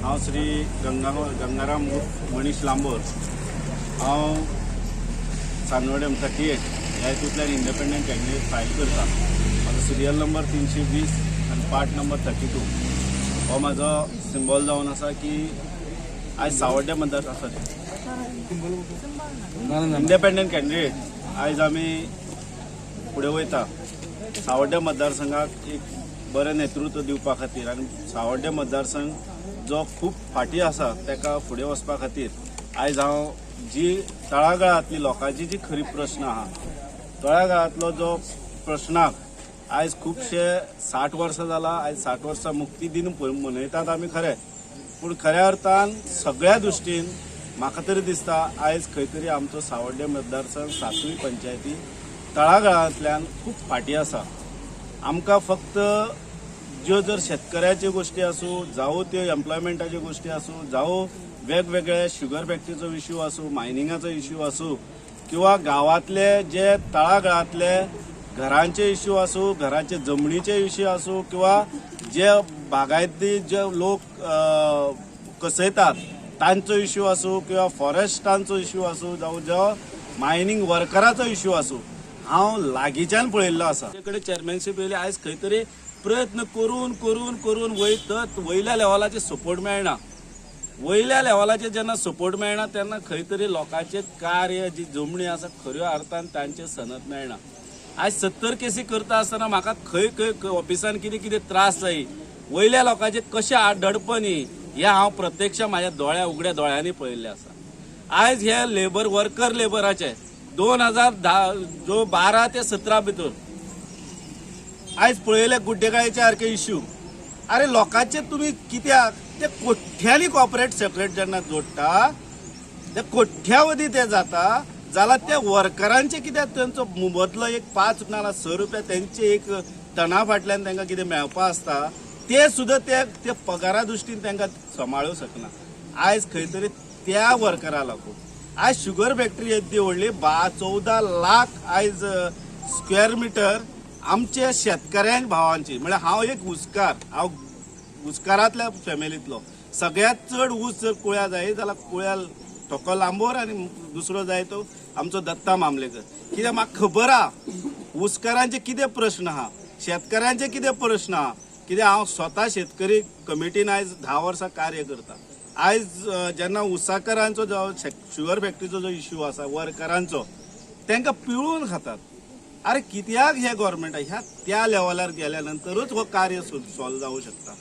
हांव श्री गंगाराम मनीष लांबोर। हांव सानवडे 38 ह्या हितूंतल्यान इंडिपेंडंट कॅन्डिडेट फायल करता। म्हाजो सिरियल नंबर 320 आनी पार्ट नंबर 32 हो म्हाजो सिंबल जावन आसा की आयज सावड्डे मतदार आसा इंडिपेंडंट कॅन्डिडेट आयज आमी फुडें वयता सावड्डे मतदारसंघाक एक बरें नेतृत्व दिवपा खातीर आनी सावड्डे मतदारसंघ जो खूब फाटी आसा ताका फुडें वचपा खातीर आयज हांव जी तळागाळांतली लोकांची जी खरी प्रश्न आहा तळागाळांतलो जो प्रश्नाक आयज खुबशे 60 वर्सां जाला। आयज 60 वर्सां मुक्ती दिन मनयतात आमी खरे, पूण खऱ्या अर्थान सगळ्या दृश्टीन म्हाका तरी दिसता आयज खंय तरी आमचो सावड्डे मतदारसंघ 7य पंचायती तळागाळांतल्यान खूब फाटी आसा। आमकां फक्त ज्यो जर शेतकऱ्याच्यो गोश्टी आसूं जावं त्यो एम्प्लॉयमेंटाच्यो गोश्टी आसूं जावं वेगवेगळे शुगर फॅक्टरीचो इश्यू आसूं मायनिंगाचो इश्यू आसूं किंवा गांवांतले जे तळागाळांतले घरांचे इश्यू आसूं घरांचे जमनीचे इश्यू आसूं किंवा जे बागायती जे लोक कसयतात तांचो इश्यू आसूं किंवा फॉरेस्टांचो इश्यू आसूं जावं जो मायनिंग वर्कराचो इश्यू आसूं हांव लागींच्यान पळयल्लो आसा। ताचे कडेन चेअरमॅनशीप येयली आयज खंय तरी प्रयत्न करून करून करून वयल्या लेवलाचेर सपोर्ट मेळना। वयल्या लेवलाचेर जेन्ना सपोर्ट मेळना तेन्ना खंय तरी लोकांचे कार्य जी जमणी आसा खऱ्यो अर्थान तांचे सनत मेळना। आयज 70 केसी करता आसतना म्हाका खंय खंय ऑफिसान कितें कितें त्रास जायी वयल्या लोकांचे कशे आडडपणी हे हांव प्रत्यक्ष म्हाज्या उगड्या दोळ्यांनी पळयल्लें आसा। आयज हे लेबर वर्कर लेबराचे 2012 ते 17 भितर आयज पळयले गुड्डेकाळेचे सारखे इश्यू। अरे लोकांचे तुम्ही कित्याक ते कोठ्यांनी कॉर्पोरेट सेपरेट जेन्ना जोडटा ते कोठ्यावधी ते जाता जाल्यार ते वर्करांचे कित्याक तांचो मोबदलो एक 5 नाल्यार 6 रुपया त्यांचे एक टना फाटल्यान तांकां कितें मेळपा आसता ते सुद्दां ते पगारा दृश्टीन तांकां सांबाळूंक शकना। आयज खंय तरी त्या वर्करा लागून आयज शुगर फॅक्टरी येदी व्हडली 14 लाख आयज स्क्वेअर मिटर आमचे शेतकऱ्यां भावांची म्हणजे हांव एक हांव उसकारांतल्या फॅमिलींतलो सगळ्यात चड ऊस जर कुळ्या जाय जाल्यार कुळ्या ठोको लांबोर आनी दुसरो जाय तो आमचो दत्ता मामलेकर। कित्याक म्हाका खबर आहा उसकारांचे कितें प्रश्न आहा शेतकऱ्यांचे कितें प्रश्न आहा कित्याक हांव स्वता शेतकरी कमिटीन आयज 10 वर्सां कार्य करता। आयज जेन्ना उसाकारांचो जो शुगर फॅक्टरीचो जो इश्यू आसा वर्करांचो तांकां पिळून खातात। अरे कित्याक हे गव्हर्मेंट ह्या त्या लेवलार गेल्या नंतरूच हो कार्य सॉल्व जावंक शकता।